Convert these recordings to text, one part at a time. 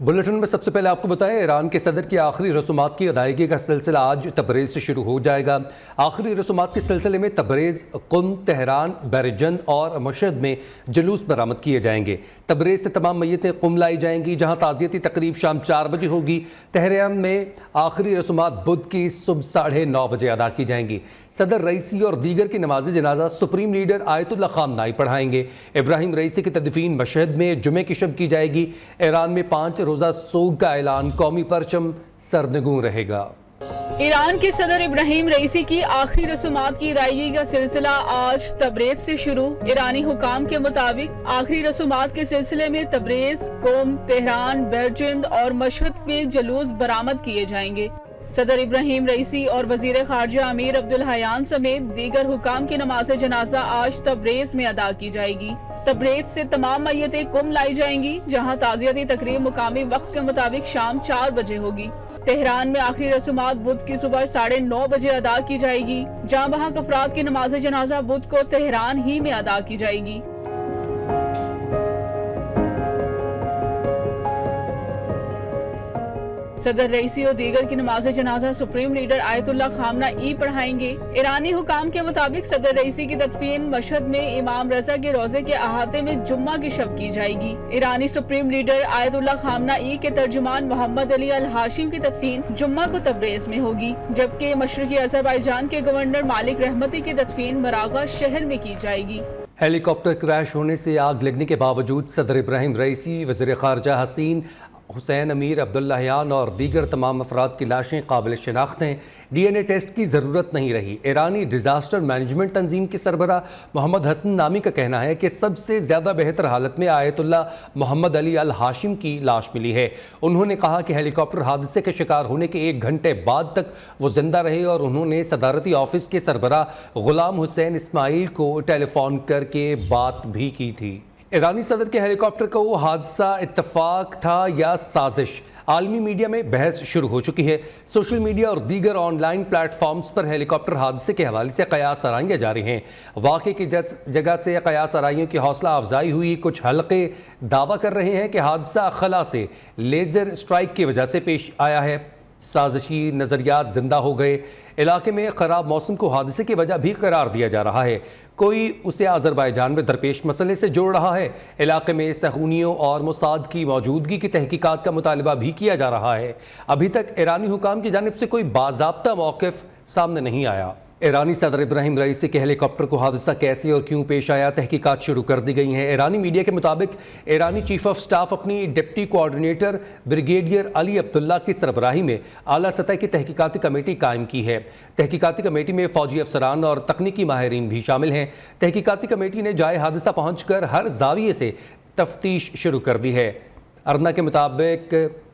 Bulletin में सबसे पहले आपको बताएं, ईरान के सदर की आखिरी रसूमात की अदायगी का सिलसिला आज तबरेज़ से शुरू हो जाएगा। आखिरी रसूमात के सिलसिले में तबरेज़, कुम, तेहरान, बैरजंद और मशहद में जुलूस बरामद किए जाएंगे। तबरेज़ से तमाम मैयतें कुम लाई जाएंगी, जहां ताज़ियती तकरीब शाम 4 बजे होगी। तेहरान में आखिरी रसूमात बुध की सुबह 9:30 बजे अदा की जाएंगी। सदर रईसी और दीगर की नमाज जनाजा सुप्रीम लीडर आयतुल्लाह खामनाई पढ़ाएंगे। इब्राहिम रईसी की तदफीन मशहद में जुमे की शब की जाएगी। ईरान में 5 रोज़ा सोग का ऐलान, कौमी परचम सरनगू रहेगा। ईरान के सदर इब्राहिम रईसी की आखिरी रसूमात की अदायगी का सिलसिला आज तबरेज़ से शुरू। ईरानी हुकाम के मुताबिक आखिरी रसूमात के सिलसिले में तबरेज़, कुम, तेहरान, बैरजंद और मशहद में जुलूस बरामद किए जाएंगे। सदर इब्राहिम रईसी और वजीर खारजा अमीर अब्दुल हयान समेत दीगर हुकाम की नमाज जनाजा आज तबरेज़ में अदा की जाएगी। तबरेज़ से तमाम मैयतें कुम लाई जाएंगी, जहां ताज़ियती तकरीब मुकामी वक्त के मुताबिक शाम 4 बजे होगी। तेहरान में आखिरी रसूमात बुध की सुबह 9:30 बजे अदा की जाएगी। जहां बहक अफराद की नमाज जनाजा बुध को तेहरान ही में अदा की जाएगी। सदर रईसी और दीगर की नमाज जनाजा सुप्रीम लीडर आयतुल्लाह खामनाई पढ़ाएंगे। ईरानी हुकाम के मुताबिक सदर रईसी की तदफीन मशहद में इमाम रजा के रोजे के अहाते में जुम्मा की शब की जाएगी। ईरानी सुप्रीम लीडर आयतुल्लाह खामनाई के तर्जुमान मोहम्मद अली अल हाशिम की तदफीन जुम्मा को तबरेज़ में होगी, जबकि मशरकी अज़रबैजान के गवर्नर मालिक रहमती की तदफीन मरागा शहर में की जाएगी। हेलीकॉप्टर क्रैश होने से आग लगने के बावजूद सदर इब्राहिम रईसी, वज़ीर ख़ारजा हसीन हुसैन अमीर, अब्दुल्ला हयान और दीगर तमाम अफराद की लाशें काबिल शिनाख्त हैं। DNA टेस्ट की ज़रूरत नहीं रही। ईरानी डिज़ास्टर मैनेजमेंट तंजीम के सरबरा मोहम्मद हसन नामी का कहना है कि सबसे ज़्यादा बेहतर हालत में आयतुल्ला मोहम्मद अली अल हाशिम की लाश मिली है। उन्होंने कहा कि हेलीकॉप्टर हादसे के शिकार होने के 1 घंटे बाद तक वो जिंदा रहे और उन्होंने सदारती ऑफिस के सरबरा गुलाम हुसैन इस्माइल को टेलीफोन करके बात भी की थी। ईरानी सदर के हेलीकॉप्टर का वो हादसा इत्तफाक था या साजिश, आलमी मीडिया में बहस शुरू हो चुकी है। सोशल मीडिया और दीगर ऑनलाइन प्लेटफॉर्म्स पर हेलीकॉप्टर हादसे के हवाले से कयास आराइयाँ जारी हैं। वाक़े की जगह से कयास आराइयों की हौसला अफजाई हुई। कुछ हल्के दावा कर रहे हैं कि हादसा खला से लेज़र स्ट्राइक की वजह से पेश आया है। साजिशी नज़रियात जिंदा हो गए। इलाके में ख़राब मौसम को हादसे की वजह भी करार दिया जा रहा है। कोई उसे अज़रबैजान में दरपेश मसले से जोड़ रहा है। इलाके में सहूनियों और मोसाद की मौजूदगी की तहकीकात का मुतालबा भी किया जा रहा है। अभी तक ईरानी हुकाम की जानिब से कोई बाज़ाब्ता मौक़िफ़ सामने नहीं आया। ईरानी सदर इब्राहिम रईसी के हेलीकॉप्टर को हादसा कैसे और क्यों पेश आया, तहकीकात शुरू कर दी गई हैं। ईरानी मीडिया के मुताबिक ईरानी चीफ ऑफ स्टाफ अपनी deputy coordinator brigadier Ali Abdullah की सरबराही में आला सतह की तहकीकाती कमेटी कायम की है। तहकीकाती कमेटी में फ़ौजी अफसरान और तकनीकी माहिरीन भी शामिल हैं। तहकीकाती कमेटी ने जाए हादसा पहुँच कर हर जाविये से तफ्तीश शुरू कर दी है। अरना के मुताबिक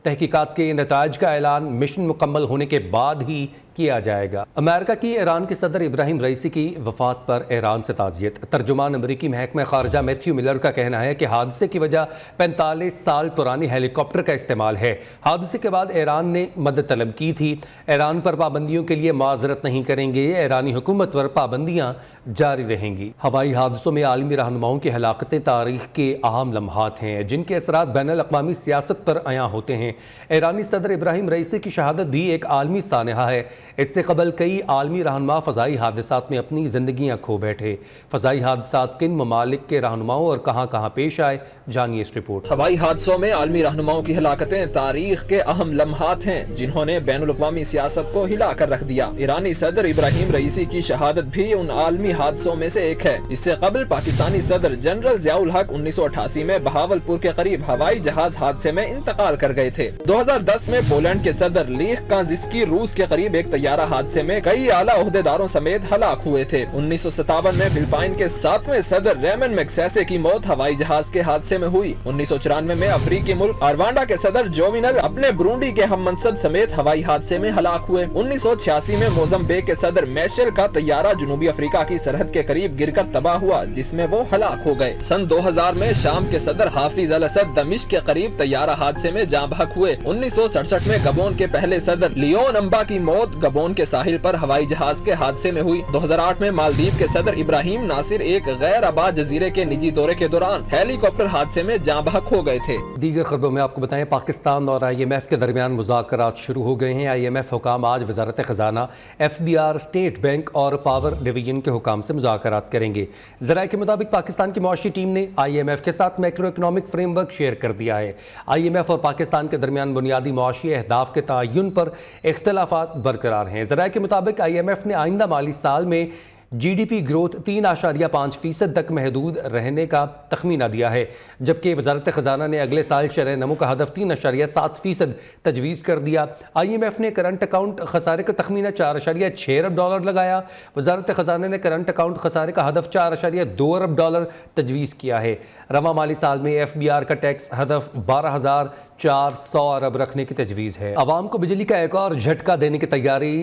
तहकीकात के नताइज का ऐलान मिशन मुकम्मल होने के बाद ही किया जाएगा। अमेरिका की ईरान के सदर इब्राहिम रईसी की वफात पर ईरान से ताज़ियत। तर्जुमान अमरीकी महकमा खारजा मैथ्यू मिलर का कहना है कि हादसे की वजह 45 साल पुरानी हेलीकॉप्टर का इस्तेमाल है। हादसे के बाद ईरान ने मदद तलब की थी। ईरान पर पाबंदियों के लिए माजरत नहीं करेंगे। ईरानी हुकूमत पर पाबंदियाँ जारी रहेंगी। हवाई हादसों में आलमी रहनुमाओं की हलाकतें तारीख के अहम लम्हात हैं, जिनके असरात बैनुल अक़वामी सियासत पर अयां होते हैं। ईरानी सदर इब्राहिम रईसी की शहादत भी एक आलमी सानहा है। इससे कबल कई आलमी रहनुमा फ़ज़ाई हादसात में अपनी ज़िंदगियाँ खो बैठे। फ़ज़ाई हादसात किन ममालिक के रहनुमाओं और कहाँ कहाँ पेश आए, जानिए इस रिपोर्ट। हवाई हादसों में आलमी रहनुमाओं की हलाकतें तारीख के अहम लम्हात हैं, जिन्होंने बैनुल अक़वामी सियासत को हिला कर रख दिया। ईरानी सदर इब्राहिम रईसी की शहादत भी उन आलमी हादसों में से एक है। इससे कबल पाकिस्तानी सदर जनरल ज़ियाउल हक 1988 में बहावलपुर के करीब हवाई जहाज हादसे में इंतकाल कर गए थे। 2010 में पोलैंड के सदर लीख कांजिस्की रूस के करीब एक तैयारा हादसे में कई आला ओहदेदारों समेत हलाक हुए थे। 1957 में फिलिपाइन के 7वें सदर रेमन मैग्सेसे की मौत हवाई जहाज के हादसे में हुई। 1994 में अफ्रीकी मुल्क अरवांडा के सदर जोविनल अपने ब्रूंडी के हम मनसब समेत हवाई हादसे में हलाक हुए। 1986 में मोजम्बिक के सदर मैशेल का तैयारा जनूबी अफ्रीका की सरहद के करीब गिरकर तबाह हुआ, जिसमें वो हलाक हो गए। सन 2000 में शाम के सदर हाफिज अल असद दमिश्क के करीब तैयारा हादसे में जाँ बहक हलाक हुए। 1967 में गबोन के पहले सदर लियोन अम्बा की मौत गबोन के साहिल पर हवाई जहाज के हादसे में हुई। 2008 में मालदीव के सदर इब्राहिम नासिर एक गैर आबाद जजीरे के निजी दौरे के दौरान हेलीकॉप्टर हादसे में जाँ बहक हो गए थे। दीगर खबरों में आपको बताएं, पाकिस्तान और IMF के दरमियान मुज़ाकरात शुरू हो गए हैं। IMF हुकाम आज वजारत ख़जाना, FBR, स्टेट बैंक और पावर डिवीजन के हुकाम से मुज़ाकरात करेंगे। ज़राए के मुताबिक पाकिस्तान की मुआशी टीम ने IMF के साथ मैक्रो इकनॉमिक फ्रेमवर्क शेयर कर दिया है। IMF और पाकिस्तान के दरमियान बुनियादी मुआशी अहदाफ के तयन पर इख्तलाफात बरकरार हैं। ज़राए के मुताबिक IMF ने आइंदा माली साल में GDP ग्रोथ 3.5% तक महदूद रहने का तखमीना दिया है, जबकि वजारत ख़जाना ने अगले साल शरह नमो का हदफ 3.7% तजवीज़ कर दिया। IMF ने करंट अकाउंट खसारे का तखमीना $4.6 अरब लगाया। वजारत ख़जाना ने करंट अकाउंट खसारे का हदफ $4.2 अरब तजवीज़ किया है। रवा माली साल में FBR का टैक्स हदफ 12,400 अरब रखने की तजवीज़ है। आवाम को बिजली का एक और झटका देने की तैयारी।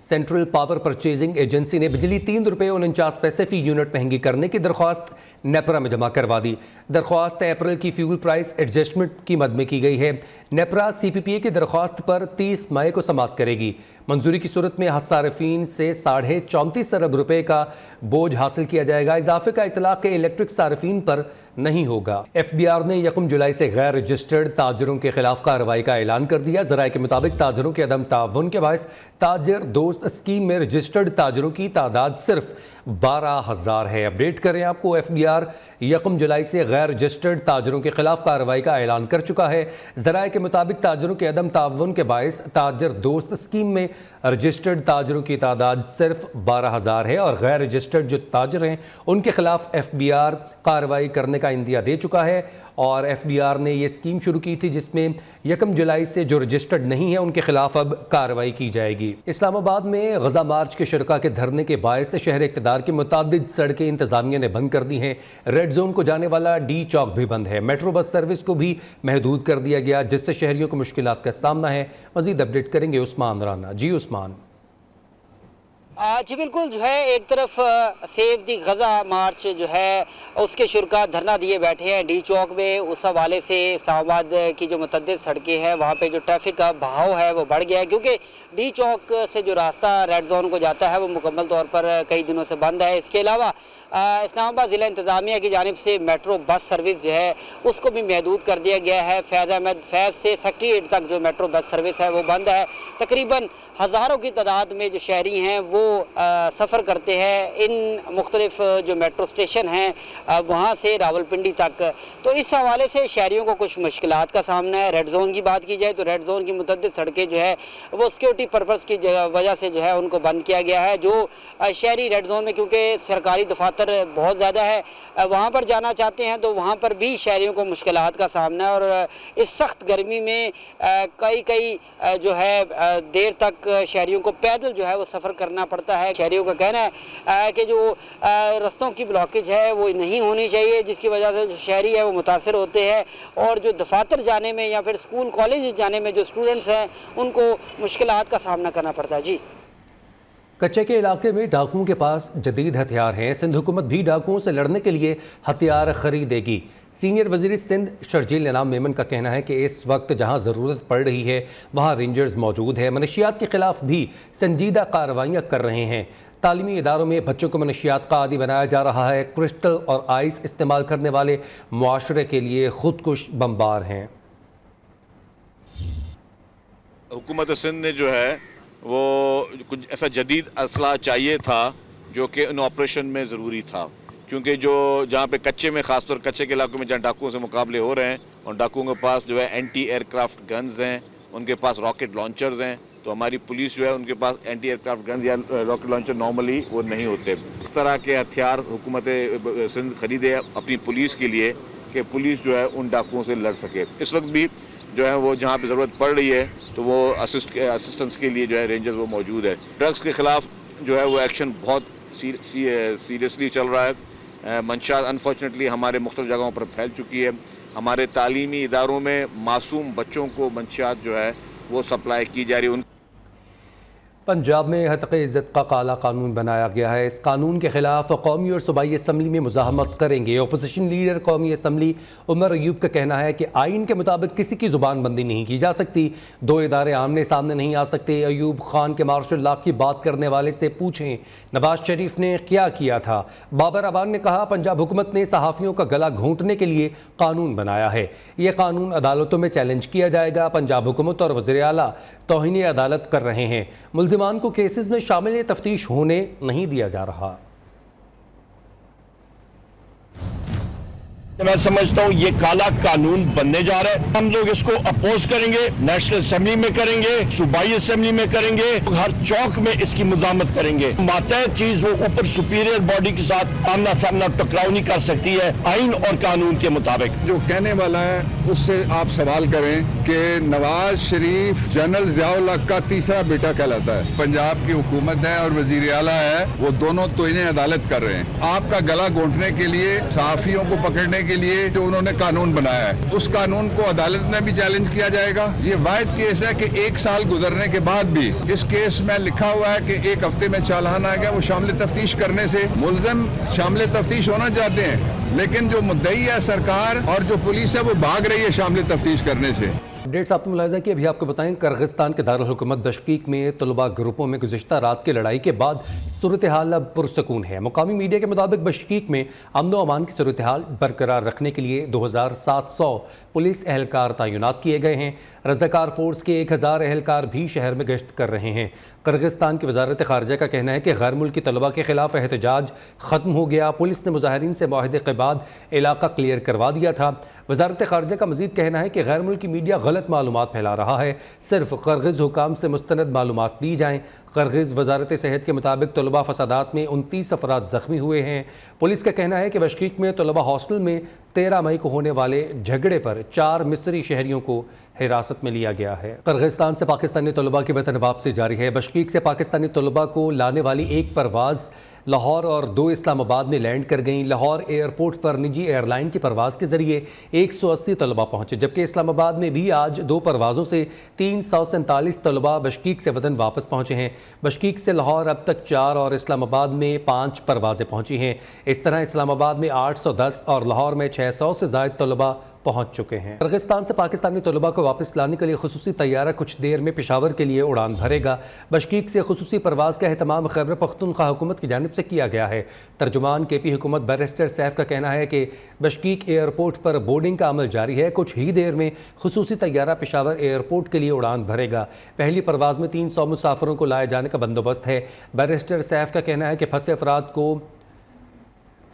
सेंट्रल पावर परचेजिंग एजेंसी ने बिजली ₹3.49 फी यूनिट महंगी करने की दरख्वास्त नेपरा में जमा करवा दी। दरख्वास्त अप्रैल की फ्यूल प्राइस एडजस्टमेंट की मद में की गई है। नेपरा CPPA की दरख्वास्त पर 30 मई को समाअत करेगी। मंजूरी की सूरत में सार्फिन से ₹34.5 अरब का बोझ हासिल किया जाएगा। इजाफे का इतलाक इलेक्ट्रिक सार्फिन पर नहीं होगा। FBR ने 1 जुलाई से गैर रजिस्टर्ड ताजरों के खिलाफ कार्रवाई का ऐलान कर दिया। ज़राए के मुताबिक ताजरों के अदम ताउन के बायस ताजर दोस्त स्कीम में रजिस्टर्ड ताजरों की तादाद सिर्फ 12,000 है। अपडेट करें आपको, FBR 1 जुलाई से गैर रजिस्टर्ड ताजरों के खिलाफ कार्रवाई का ऐलान कर चुका है। ज़राए के मुताबिक ताजरों के अदम ताउन के बायस ताजर दोस्त स्कीम में रजिस्टर्ड ताजरों की तादाद सिर्फ 12,000 है और गैर रजिस्टर्ड जो ताजर हैं उनके खिलाफ FBR कार्रवाई करने का इंदिया दे चुका है। और FBR ने ये स्कीम शुरू की थी जिसमें 1 जुलाई से जो रजिस्टर्ड नहीं है उनके खिलाफ अब कार्रवाई की जाएगी। इस्लामाबाद में गजा मार्च के शुरका के धरने के बायस शहर इक़्तिदार की मुतादिद सड़कें इंतजामिया ने बंद कर दी हैं। रेड जोन को जाने वाला D चौक भी बंद है। मेट्रो बस सर्विस को भी महदूद कर दिया गया, जिससे शहरियों को मुश्किलात का सामना है। मज़ीद अपडेट करेंगे उस्मान राना। जी उस्मान। जी बिल्कुल, जो है एक तरफ सेव दी गज़ा मार्च जो है उसके शुरका धरना दिए बैठे हैं D चौक में। उस हवाले से इस्लामाबाद की जो मुतअद्दिद सड़कें हैं वहाँ पे जो ट्रैफिक का बहाव है वो बढ़ गया है, क्योंकि D चौक से जो रास्ता रेड जोन को जाता है वो मुकम्मल तौर पर कई दिनों से बंद है। इसके अलावा इस्लामाबाद ज़िला इंतज़ामिया की जानिब से मेट्रो बस सर्विस जो है उसको भी महदूद कर दिया गया है। फैज़ से सेक्रेटेरिएट तक जो मेट्रो बस सर्विस है वो बंद है। तकरीबन हज़ारों की तादाद में जो शहरी हैं वो सफ़र करते हैं इन मुख्तलिफ जो मेट्रो स्टेशन हैं वहाँ से रावलपिंडी तक। तो इस हवाले से शहरियों को कुछ मुश्किलात का सामना है। रेड जोन की बात की जाए तो रेड जोन की मुतअद्दिद सड़कें जो है वो सिक्योरिटी पर्पज़ की वजह से जो है उनको बंद किया गया है। जो शहरी रेड जोन में, क्योंकि सरकारी दफातर बहुत ज़्यादा है, वहाँ पर जाना चाहते हैं तो वहाँ पर भी शहरियों को मुश्किलात का सामना है। और इस सख्त गर्मी में कई जो है देर तक शहरियों को पैदल जो है वो सफ़र करना पड़ता है। शहरियों का कहना है कि जो रस्तों की ब्लॉकेज है वो नहीं होनी चाहिए, जिसकी वजह से जो शहरी है वो मुतासर होते हैं और जो दफातर जाने में या फिर स्कूल कॉलेज जाने में जो स्टूडेंट्स हैं उनको मुश्किलात का सामना करना पड़ता है। जी, कच्चे के इलाके में डाकुओं के पास जदीद हथियार हैं। सिंध हुकूमत भी डाकुओं से लड़ने के लिए हथियार खरीदेगी। सीनियर वज़ीर सिंध शर्जील इनाम मेमन का कहना है कि इस वक्त जहां ज़रूरत पड़ रही है वहां रेंजर्स मौजूद है। मनशियात के खिलाफ भी संजीदा कार्रवाइयाँ कर रहे हैं। तालीमी इदारों में बच्चों को मनशियात का आदी बनाया जा रहा है। क्रिस्टल और आइस इस्तेमाल करने वाले मुआशरे के लिए खुदकुश बमबार हैं। हुकूमत सिंध ने जो है वो कुछ ऐसा जदीद असला चाहिए था जो कि इन ऑपरेशन में ज़रूरी था, क्योंकि जो जहाँ पे कच्चे में, ख़ासतौर कच्चे के इलाकों में जहाँ डाकुओं से मुकाबले हो रहे हैं और डाकुओं के पास जो है एंटी एयरक्राफ्ट गन्स हैं, उनके पास रॉकेट लॉन्चर्स हैं, तो हमारी पुलिस जो है उनके पास एंटी एयरक्राफ्ट गन्स या रॉकेट लॉन्चर नॉर्मली वो नहीं होते। इस तरह के हथियार हुकूमत सिंध खरीदे अपनी पुलिस के लिए कि पुलिस जो है उन डाकुओं से लड़ सके। इस वक्त भी जो है वो जहाँ पे ज़रूरत पड़ रही है तो वो असिस्टेंस के लिए जो है रेंजर्स वो मौजूद है। ड्रग्स के ख़िलाफ़ जो है वो एक्शन बहुत सीरियसली चल रहा है। मंशात अनफॉर्चुनेटली हमारे मुख्तलिफ जगहों पर फैल चुकी है। हमारे तालीमी इदारों में मासूम बच्चों को मंशियात जो है वो सप्लाई की जा रही है। पंजाब में हतक़ इज़्ज़त का काला कानून बनाया गया है। इस कानून के खिलाफ कौमी और सूबाई असम्बली में मुज़ाहमत करेंगे। अपोजिशन लीडर कौमी असम्बली उमर अयूब का कहना है कि आइन के मुताबिक किसी की ज़ुबान बंदी नहीं की जा सकती, दो इदारे आमने सामने नहीं आ सकते। अयूब खान के मार्शल लॉ की बात करने वाले से पूछें नवाज शरीफ ने क्या किया था। बाबर अवान ने कहा पंजाब हुकूमत ने सहाफ़ियों का गला घोंटने के लिए कानून बनाया है, ये कानून अदालतों में चैलेंज किया जाएगा। पंजाब हुकूमत और वज़ीर आला तौहीन अदालत कर रहे हैं, मुल्ज़िमान को केसेस में शामिल तफ्तीश होने नहीं दिया जा रहा। मैं समझता हूँ ये काला कानून बनने जा रहा है। हम लोग इसको अपोज करेंगे, नेशनल असेंबली में करेंगे, सूबाई असेंबली में करेंगे, हर चौक में इसकी मुजामत करेंगे। मातहत चीज वो ऊपर सुपीरियर बॉडी के साथ आमना सामना टकराव नहीं कर सकती है आइन और कानून के मुताबिक। जो कहने वाला है उससे आप सवाल करें कि नवाज शरीफ जनरल ज़ियाउल हक का तीसरा बेटा कहलाता है। पंजाब की हुकूमत है और वजीर आला है, वो दोनों तो इन्हें अदालत कर रहे हैं। आपका गला घोंटने के लिए, सहाफियों को पकड़ने के लिए जो उन्होंने कानून बनाया है, उस कानून को अदालत में भी चैलेंज किया जाएगा। ये वाहिद केस है कि 1 साल गुजरने के बाद भी इस केस में लिखा हुआ है कि 1 हफ्ते में चालान आ गया। वो शामिल तफ्तीश करने से मुल्ज़िम शामिल तफ्तीश होना चाहते हैं, लेकिन जो मुद्दई है सरकार और जो पुलिस है वो भाग रही है शामिल तफ्तीश करने से। अपडेट्स आपने मुलाहिज़ा कि अभी आपको बताएं किर्गिस्तान के दारुल हुकूमत बशकीक में तलबा ग्रुपों में गुज़िश्ता रात की लड़ाई के बाद सूरत हाल अब पुरसकून है। मुकामी मीडिया के मुताबिक बशकीक में अमन व अमान की सूरत हाल बरकरार रखने के लिए 2700 पुलिस एहलकार तैनात किए गए हैं। रज़ाकार फोर्स के 1000 एहलकार भी शहर में गश्त कर रहे हैं। किर्गिस्तान की वजारत ख़ारजा का कहना है कि गैर मुल्की तलबा के खिलाफ एहतजाज ख़त्म हो गया। पुलिस ने मुजाहिरीन से मुआहदे के बाद इलाका क्लियर करवा दिया था। वजारत ख़ारजा का मज़ीद कहना है कि गैर मुल्की मीडिया गलत मालूमात फैला रहा है, सिर्फ किर्गिज़ हुकाम से मुस्तनद मालूमात दी जाएँ। किर्गिज़ वजारत सेहत के मुताबिक तलबा फसादात में 29 अफराद ज़ख्मी हुए हैं। पुलिस का कहना है कि बशकीक में तलबा हॉस्टल में 13 मई को होने वाले झगड़े पर 4 मिस्री शहरियों को हिरासत में लिया गया है। किर्गिस्तान से पाकिस्तानी तलबा की वतन वापसी जारी है। बशकीक से पाकिस्तानी तलबा को लाने वाली एक परवाज़ लाहौर और 2 इस्लामाबाद में लैंड कर गईं। लाहौर एयरपोर्ट पर निजी एयरलाइन की परवाज़ के ज़रिए 180 तलबा पहुँचे, जबकि इस्लामाबाद में भी आज 2 परवाज़ों से 347 तलबा बशकीक से वतन वापस पहुँचे हैं। बशकीक से लाहौर अब तक 4 और इस्लामाबाद में 5 परवाज़ें पहुँची हैं। इस तरह इस्लामाबाद में 810 और लाहौर में 600 से ज़ायद तलबा पहुंच चुके हैं। किर्गिस्तान से पाकिस्तानी तलबा को वापस लाने के लिए खुसूसी तैयारा कुछ देर में पेशावर के लिए उड़ान भरेगा। बशकीक से खुसूसी परवाज़ का एहतमाम खैबर पख्तूनख्वा हुकूमत की जानिब से किया गया है। तर्जुमान KP हुकूमत बैरिस्टर सैफ का कहना है कि बशकीक एयरपोर्ट पर बोर्डिंग का अमल जारी है। कुछ ही देर में खुसूसी तैयारा पेशावर एयरपोर्ट के लिए उड़ान भरेगा। पहली परवाज़ में 300 मुसाफिरों को लाए जाने का बंदोबस्त है। बैरिस्टर सैफ का कहना है कि फंसे अफराद को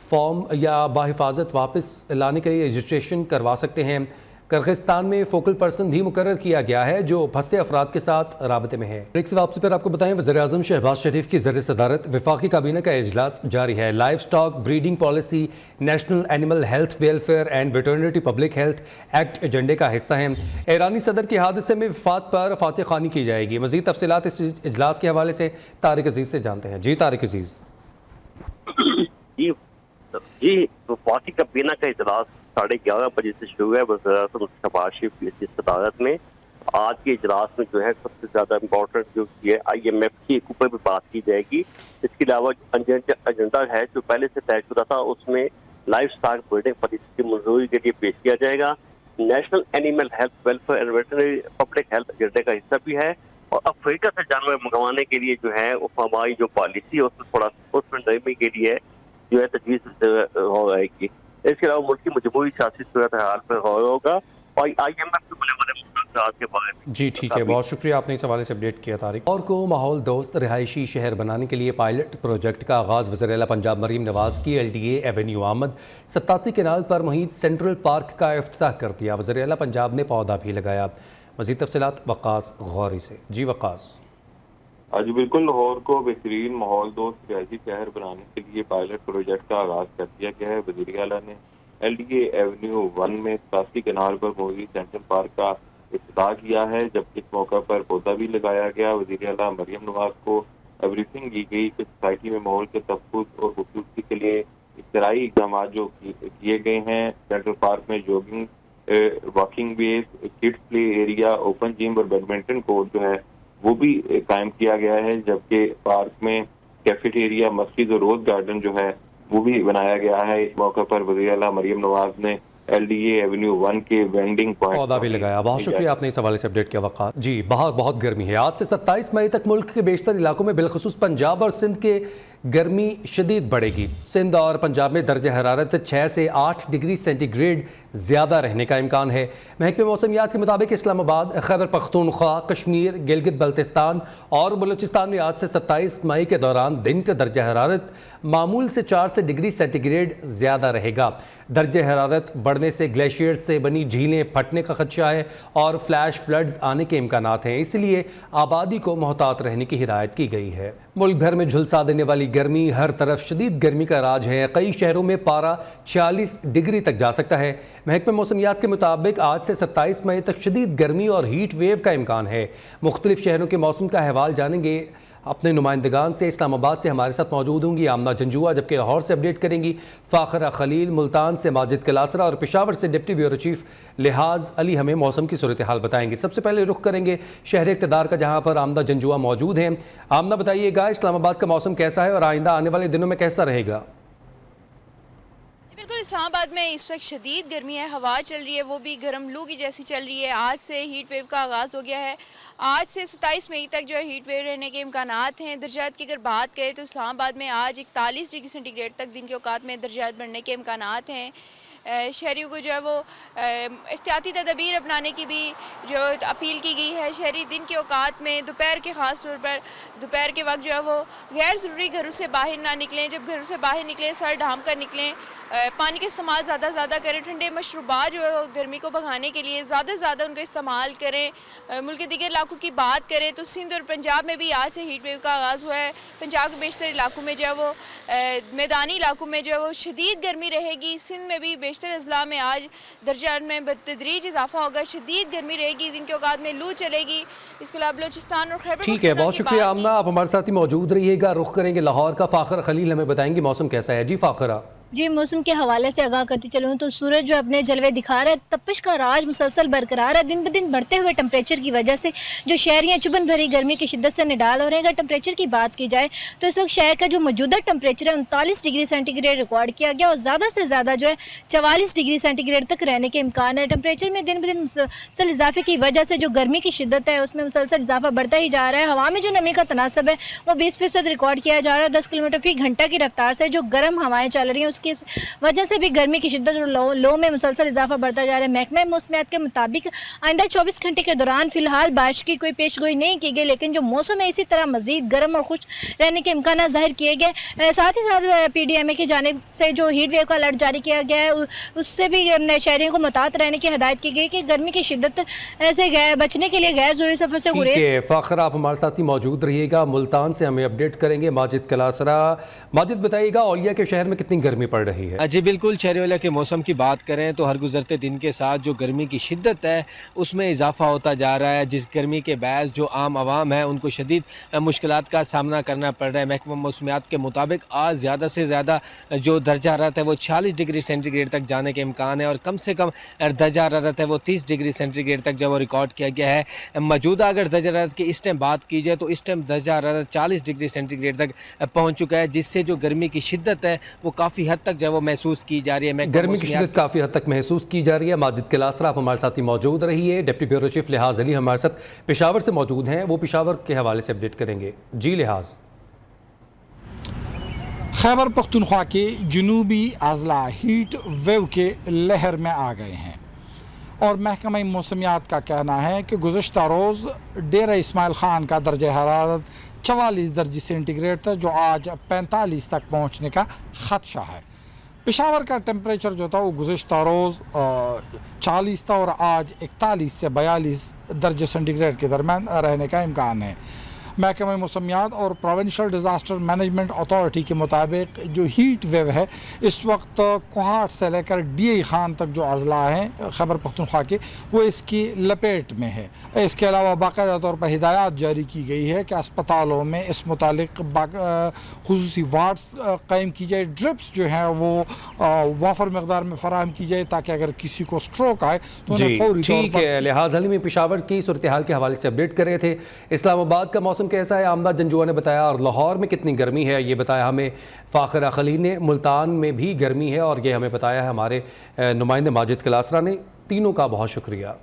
फॉर्म या बाहिफाजत वापस लाने के लिए रजिस्ट्रेशन करवा सकते हैं। किर्गिस्तान में फोकल पर्सन भी मुकर्रर किया गया है जो फंसे अफराद के साथ राबते में है। ब्रेक से वापसी पर आपको बताएं वज़ीर-ए-आज़म शहबाज शरीफ की ज़र सदारत वफाकी काबीना का इजलास जारी है। Live stock breeding policy, national animal health welfare and veterinary public health act एजेंडे का हिस्सा है। ईरानी सदर के हादसे में वफात पर फातह ख़ानी की जाएगी। मज़ीद तफसीलात इस इजलास के हवाले से तारिक अजीज़ से जानते हैं। जी तारिक अजीज़। जी वफाकी काबीना का इजलास 11:30 बजे से शुरू है। वज़ीर-ए-आज़म शहबाज शरीफ की सदारत में आज के इजलास में जो है सबसे ज्यादा इम्पोर्टेंट जो है IMF के ऊपर भी बात की जाएगी। इसके अलावा एजेंडा है जो पहले से तय शुदा था, उसमें लाइव स्टॉक ब्रीडिंग पॉलिसी की मंजूरी के लिए पेश किया जाएगा। National animal health welfare and veterinary public health एजेंडे का हिस्सा भी है। और अफ्रीका से जानवर मंगवाने के लिए जो है हमारी जो पॉलिसी है उसमें थोड़ा उसमें नरमी के लिए जो है तजवीज़ हो जाएगी। इसके अलावा मुल्क की मजबूरी सियासी सूरत हाल पर गौर होगा और IMF के होने वाले मुद्दात के बारे में। जी ठीक है, बहुत शुक्रिया आपने इस हवाले से अपडेट किया तारिक। और को माहौल दोस्त रिहायशी शहर बनाने के लिए पायलट प्रोजेक्ट का आगाज़ वज़ीर आला पंजाब मरीम नवाज़ की LDA एवेन्यू आमद 87 केनाल पर मुहित सेंट्रल पार्क का इफ्तिताह कर दिया। वज़ीर आला पंजाब ने पौधा भी लगाया। मज़ीद तफसीलात वक़ास गौरी से। जी वक़ास। आज बिल्कुल लाहौर को बेहतरीन माहौल दोस्त रिहायशी शहर बनाने के लिए पायलट प्रोजेक्ट का आगाज कर दिया गया है। वज़ीर आला ने LDA एवेन्यू 1 में 87 केनाल पर मौजूद सेंट्रल पार्क का इफ्तिताह किया है, जबकि इस मौका पर पौधा भी लगाया गया। वज़ीर आला मरियम नवाज को ब्रीफिंग दी गई कि सोसाइटी में माहौल के तहफ़्फ़ुज़ और खूबसूरती के लिए इख्तियारी इक़दाम जो किए गए हैं। सेंट्रल पार्क में jogging, walking ways, kids play area, open gym और बैडमिंटन कोर्ट जो है وہ بھی قائم کیا گیا ہے، جبکہ پارک میں کیفیٹیریا، مسجد اور روز گارڈن جو ہے وہ بھی بنایا گیا ہے۔ اس موقع پر وزیر اعلیٰ مریم نواز نے LDA ایونیو 1 کے وینڈنگ پوائنٹ پودا بھی لگایا۔ بہت شکریہ آپ نے اس حوالے سے اپڈیٹ کیا وقت۔ جی بہت گرمی ہے۔ آج سے 27 مئی تک ملک کے بیشتر علاقوں میں بالخصوص پنجاب اور سندھ کے گرمی شدید بڑھے گی۔ سندھ اور پنجاب میں درجہ حرارت 6 سے 8 ڈگری سینٹی گریڈ زیادہ رہنے کا امکان ہے۔ محکمہ موسمیات کے مطابق اسلام آباد، خیبر پختونخوا، کشمیر، گلگت بلتستان اور بلوچستان میں آج سے 27 مئی کے دوران دن کا درجہ حرارت معمول سے 4 سے ڈگری سینٹی گریڈ زیادہ رہے گا۔ درجہ حرارت بڑھنے سے گلیشیئر سے بنی جھیلیں پھٹنے کا خدشہ ہے اور فلیش فلڈز آنے کے امکانات ہیں، اس لیے آبادی کو محتاط رہنے کی ہدایت کی گئی ہے۔ ملک بھر میں جھلسا دینے والی گرمی، ہر طرف شدید گرمی کا راج ہے۔ کئی شہروں میں پارہ 46 ڈگری تک جا سکتا ہے۔ محکمہ موسمیات کے مطابق آج سے 27 مئی تک شدید گرمی اور ہیٹ ویو کا امکان ہے۔ مختلف شہروں کے موسم کا احوال جانیں گے اپنے نمائندگان سے۔ اسلام آباد سے ہمارے ساتھ موجود ہوں گی آمنہ جنجوعہ، جبکہ لاہور سے اپڈیٹ کریں گی فاخرہ خلیل، ملتان سے ماجد کلاسرہ اور پشاور سے ڈپٹی بیورو چیف لحاظ علی ہمیں موسم کی صورتحال بتائیں گے۔ سب سے پہلے رخ کریں گے شہر اقتدار کا، جہاں پر آمنہ جنجوعہ موجود ہیں۔ آمنہ بتائیے گا اسلام آباد کا موسم کیسا ہے اور آئندہ آنے والے دنوں میں کیسا رہے گا؟ بالکل، اسلام آباد میں اس وقت شدید گرمی ہے، ہوا چل رہی ہے، وہ بھی گرم لو کی جیسی چل رہی ہے۔ آج سے ہیٹ ویو کا آغاز ہو گیا ہے۔ آج سے 27 مئی تک جو ہے ہیٹ ویو رہنے کے امکانات ہیں۔ درجات کی اگر بات کریں تو اسلام آباد میں آج 41 ڈگری سینٹی گریڈ تک دن کے اوقات میں درجات بڑھنے کے امکانات ہیں۔ شہریوں کو جو ہے وہ احتیاطی تدابیر اپنانے کی بھی جو اپیل کی گئی ہے۔ شہری دن کے اوقات میں دوپہر کے خاص طور پر دوپہر کے وقت جو ہے وہ غیر ضروری گھروں سے باہر نہ نکلیں۔ جب گھروں سے باہر نکلیں سر ڈھانپ کر نکلیں۔ پانی کا استعمال زیادہ کریں۔ ٹھنڈے مشروبات جو ہے وہ گرمی کو بھگانے کے لیے زیادہ ان کا استعمال کریں۔ ملک کے دیگر علاقوں کی بات کریں تو سندھ اور پنجاب میں بھی آج سے ہیٹ ویو کا آغاز ہوا ہے۔ پنجاب کے بیشتر علاقوں میں جو ہے وہ میدانی علاقوں میں جو ہے وہ شدید گرمی رہے گی۔ سندھ میں بھی بیشتر اضلاع میں آج درجات میں بتدریج اضافہ ہوگا، شدید گرمی رہے گی، دن کے اوقات میں لو چلے گی۔ اس کے علاوہ بلوچستان اور خیبر ٹھیک ہے، بہت شکریہ آمنہ، آپ ہمارے ساتھ ہی موجود رہیے گا۔ رخ کریں گے لاہور کا، فاخرہ خلیل ہمیں بتائیں گے موسم کیسا ہے۔ جی فاخرہ۔ جی موسم کے حوالے سے آگاہ کرتی چلوں تو سورج جو اپنے جلوے دکھا رہا ہے، تپش کا راج مسلسل برقرار ہے۔ دن بدن بڑھتے ہوئے ٹمپریچر کی وجہ سے جو شہریاں چبھن بھری گرمی کی شدت سے نڈال ہو رہے ہیں۔ اگر ٹمپریچر کی بات کی جائے تو اس وقت شہر کا جو موجودہ ٹمپریچر ہے 39 ڈگری سینٹی گریڈ ریکارڈ کیا گیا اور زیادہ سے زیادہ جو ہے 44 ڈگری سینٹی گریڈ تک رہنے کے امکان ہے۔ ٹمپریچر میں دن بدن مسلسل اضافے کی وجہ سے جو گرمی کی شدت ہے اس میں مسلسل اضافہ بڑھتا ہی جا رہا ہے۔ ہوا میں جو نمی کا تناسب ہے وہ 20% ریکارڈ کیا جا رہا ہے۔ 10 کلومیٹر فی گھنٹہ کی رفتار سے جو گرم ہوائیں چل رہی ہیں اس کی وجہ سے بھی گرمی کی شدت اور لو میں مسلسل اضافہ بڑھتا جا رہا ہے۔ محکمہ موسمیات کے مطابق آئندہ 24 گھنٹے کے دوران فی الحال بارش کی کوئی پیش گوئی نہیں کی گئی، لیکن جو موسم ہے اسی طرح مزید گرم اور خشک رہنے کے امکانات ظاہر کیے گئے۔ ساتھ ہی ساتھ PDMA کی جانب سے جو ہیٹ ویو کا الرٹ جاری کیا گیا ہے اس سے بھی شہریوں کو محتاط رہنے کی ہدایت کی گئی کہ گرمی کی شدت سے بچنے کے لیے غیر ضروری سفر سے گریز۔ ٹھیک ہے فاخرہ، آپ ہمارے ساتھ ہی موجود رہیے گا۔ ملتان سے ہمیں اپڈیٹ کریں گے ماجد کلاسرہ۔ ماجد بتائیے گا اولیا کے شہر میں کتنی گرمی پڑ رہی ہے؟ جی بالکل، شہری اولیا کے موسم کی بات کریں تو ہر گزرتے دن کے ساتھ جو گرمی کی شدت ہے اس میں اضافہ ہوتا جا رہا ہے، جس گرمی کے باعث جو عام عوام ہے ان کو شدید مشکلات کا سامنا کرنا پڑ رہا ہے۔ محکمہ موسمیات کے مطابق آج زیادہ سے زیادہ جو درجہ حرارت ہے وہ 46 ڈگری سینٹی گریڈ تک جانے کے امکان ہے اور کم سے کم درجہ حرارت ہے وہ 30 ڈگری سینٹی گریڈ تک جو وہ ریکارڈ کیا گیا ہے۔ موجودہ اگر درجہ حرارت کی اس ٹائم بات کی جائے تو اس ٹائم درجہ حرارت 40 ڈگری سینٹی گریڈ تک پہنچ چکا ہے، جس سے جو گرمی کی شدت ہے وہ کافی حد تک جو ہے وہ محسوس کی جا رہی ہے۔ گرمی کی شدت کافی حد تک محسوس کی جا رہی ہے۔ ماجد کلاسرہ آپ ہمارے ساتھ ہی موجود رہی ہے۔ ڈپٹی بیورو چیف لحاظ علی ہمارے ساتھ پشاور سے موجود ہیں، وہ پشاور کے حوالے سے اپڈیٹ کریں گے۔ جی لحاظ۔ خیبر پختونخوا کے جنوبی اضلاع ہیٹ ویو کے لہر میں آ گئے ہیں اور محکمہ موسمیات کا کہنا ہے کہ گزشتہ روز ڈیرہ اسماعیل خان کا درجہ حرارت 44 درجہ سینٹی گریڈ تھا، جو آج 45 تک پہنچنے کا خدشہ ہے۔ پشاور کا ٹیمپریچر جو تھا وہ گزشتہ روز 40 تھا اور آج 41 سے 42 درجہ سینٹی گریڈ کے درمیان رہنے کا امکان ہے۔ महकमा मौसमियात और प्रोविंशियल डिज़ास्टर मैनेजमेंट अथॉरिटी के मुताबिक जो हीट वेव है इस वक्त कोहाट से लेकर DI खान तक जो अजला हैं खैबर पख्तूनख्वा के, वो इसकी लपेट में है। इसके अलावा बाकायदा तौर पर हिदायत जारी की गई है कि अस्पतालों में इस मुतालिक खुसूसी वार्ड्स कायम की जाए, ड्रिप्स जो हैं वो वाफर मकदार में फराहम की जाए ताकि अगर किसी को स्ट्रोक आए तो उन्हें फौरी तौर ठीक पर। है, लिहाज हाल में पेशावर की सूरत हाल के हवाले से अपडेट कर रहे थे। इस्लामाबाद का मौसम कैसा है आमदा जंजुआ ने बताया, और लाहौर में कितनी गर्मी है ये बताया हमें फ़ाखिरा खलील ने। मुल्तान में भी गर्मी है और ये हमें बताया है हमारे नुमाइंदे माजिद कलासरा ने। तीनों का बहुत शुक्रिया।